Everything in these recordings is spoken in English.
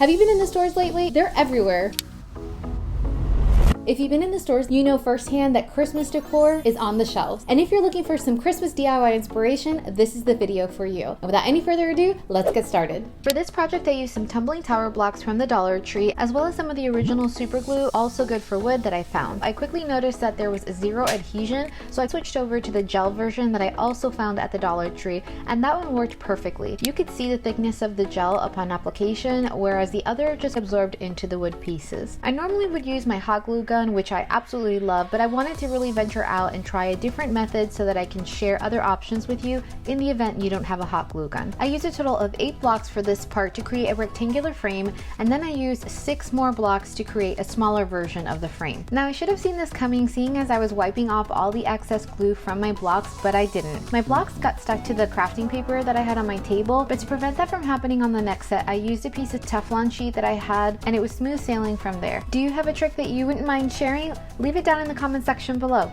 Have you been in the stores lately? They're everywhere. If you've been in the stores, you know firsthand that Christmas decor is on the shelves. And if you're looking for some Christmas DIY inspiration, this is the video for you. And without any further ado, let's get started. For this project, I used some tumbling tower blocks from the Dollar Tree, as well as some of the original super glue, also good for wood, that I found. I quickly noticed that there was zero adhesion, so I switched over to the gel version that I also found at the Dollar Tree, and that one worked perfectly. You could see the thickness of the gel upon application, whereas the other just absorbed into the wood pieces. I normally would use my hot glue gun, which I absolutely love, but I wanted to really venture out and try a different method so that I can share other options with you in the event you don't have a hot glue gun. I used a total of 8 blocks for this part to create a rectangular frame, and then I used 6 more blocks to create a smaller version of the frame. Now, I should have seen this coming, seeing as I was wiping off all the excess glue from my blocks, but I didn't. My blocks got stuck to the crafting paper that I had on my table, but to prevent that from happening on the next set, I used a piece of Teflon sheet that I had, and it was smooth sailing from there. Do you have a trick that you wouldn't mind sharing? Leave it down in the comment section below.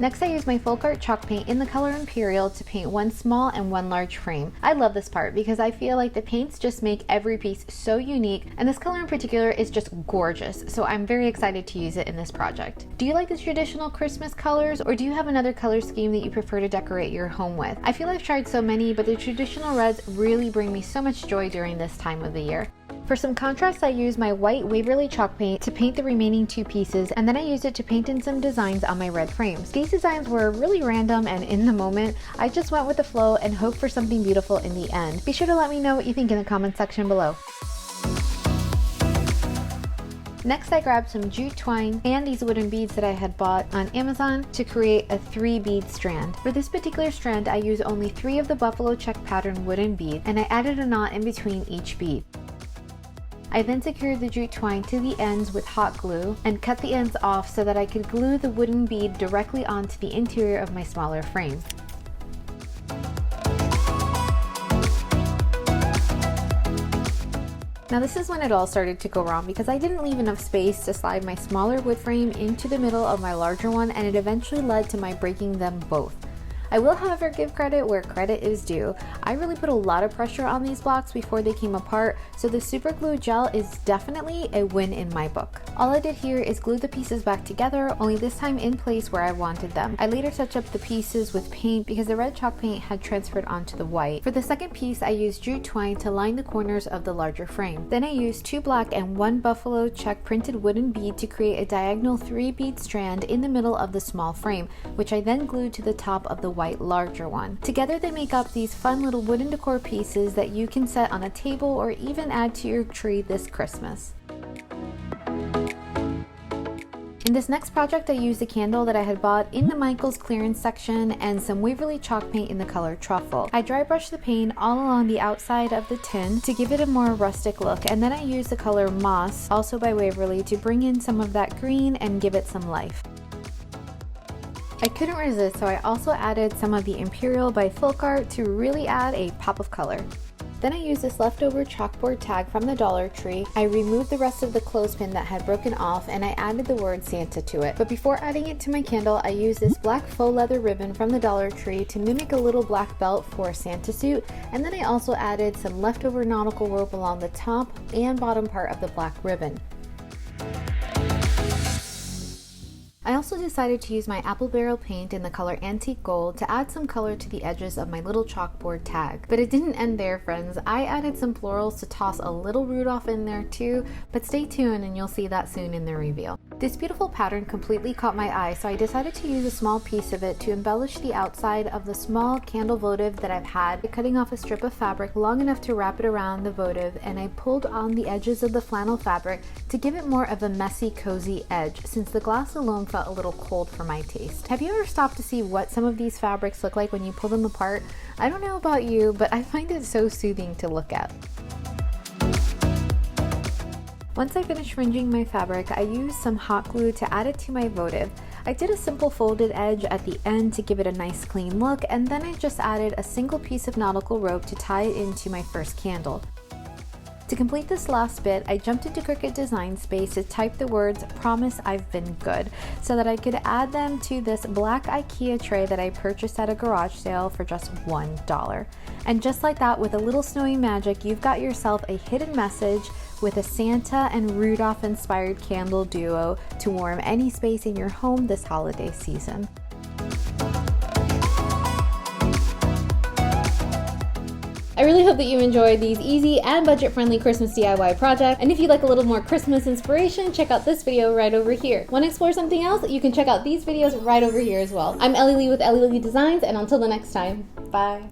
Next, I used my Folk Art chalk paint in the color Imperial to paint one small and one large frame. I love this part because I feel like the paints just make every piece so unique, and this color in particular is just gorgeous, so I'm very excited to use it in this project. Do you like the traditional Christmas colors, or do you have another color scheme that you prefer to decorate your home with? I feel I've tried so many, but the traditional reds really bring me so much joy during this time of the year. For some contrast, I used my white Waverly chalk paint to paint the remaining 2 pieces, and then I used it to paint in some designs on my red frames. These designs were really random and in the moment. I just went with the flow and hoped for something beautiful in the end. Be sure to let me know what you think in the comment section below. Next, I grabbed some jute twine and these wooden beads that I had bought on Amazon to create a 3-bead strand. For this particular strand, I used only 3 of the buffalo check pattern wooden beads, and I added a knot in between each bead. I then secured the jute twine to the ends with hot glue and cut the ends off so that I could glue the wooden bead directly onto the interior of my smaller frame. Now, this is when it all started to go wrong because I didn't leave enough space to slide my smaller wood frame into the middle of my larger one, and it eventually led to my breaking them both. I will, however, give credit where credit is due. I really put a lot of pressure on these blocks before they came apart, so the super glue gel is definitely a win in my book. All I did here is glue the pieces back together, only this time in place where I wanted them. I later touched up the pieces with paint because the red chalk paint had transferred onto the white. For the second piece, I used jute twine to line the corners of the larger frame. Then I used 2 black and 1 buffalo check printed wooden bead to create a diagonal 3-bead strand in the middle of the small frame, which I then glued to the top of the white larger one. Together they make up these fun little wooden decor pieces that you can set on a table or even add to your tree this Christmas. In this next project, I used a candle that I had bought in the Michaels clearance section and some Waverly chalk paint in the color Truffle. I dry brushed the paint all along the outside of the tin to give it a more rustic look, and then I used the color Moss, also by Waverly, to bring in some of that green and give it some life. I couldn't resist, so I also added some of the Imperial by Folk Art to really add a pop of color. Then I used this leftover chalkboard tag from the Dollar Tree. I removed the rest of the clothespin that had broken off, and I added the word Santa to it. But before adding it to my candle, I used this black faux leather ribbon from the Dollar Tree to mimic a little black belt for a Santa suit, and then I also added some leftover nautical rope along the top and bottom part of the black ribbon. I also decided to use my apple barrel paint in the color Antique Gold to add some color to the edges of my little chalkboard tag. But it didn't end there, friends. I added some florals to toss a little Rudolph in there too, but stay tuned and you'll see that soon in the reveal. This beautiful pattern completely caught my eye, so I decided to use a small piece of it to embellish the outside of the small candle votive that I've had by cutting off a strip of fabric long enough to wrap it around the votive, and I pulled on the edges of the flannel fabric to give it more of a messy, cozy edge, since the glass alone felt a little cold for my taste. Have you ever stopped to see what some of these fabrics look like when you pull them apart? I don't know about you, but I find it so soothing to look at. Once I finished fringing my fabric, I used some hot glue to add it to my votive. I did a simple folded edge at the end to give it a nice clean look, and then I just added a single piece of nautical rope to tie it into my first candle. To complete this last bit, I jumped into Cricut Design Space to type the words "Promise I've been good" so that I could add them to this black IKEA tray that I purchased at a garage sale for just $1. And just like that, with a little snowy magic, you've got yourself a hidden message with a Santa and Rudolph inspired candle duo to warm any space in your home this holiday season. I really hope that you enjoyed these easy and budget-friendly Christmas DIY projects. And if you'd like a little more Christmas inspiration, check out this video right over here. Want to explore something else? You can check out these videos right over here as well. I'm Ellie Lee with Ellie Lee Designs, and until the next time, bye.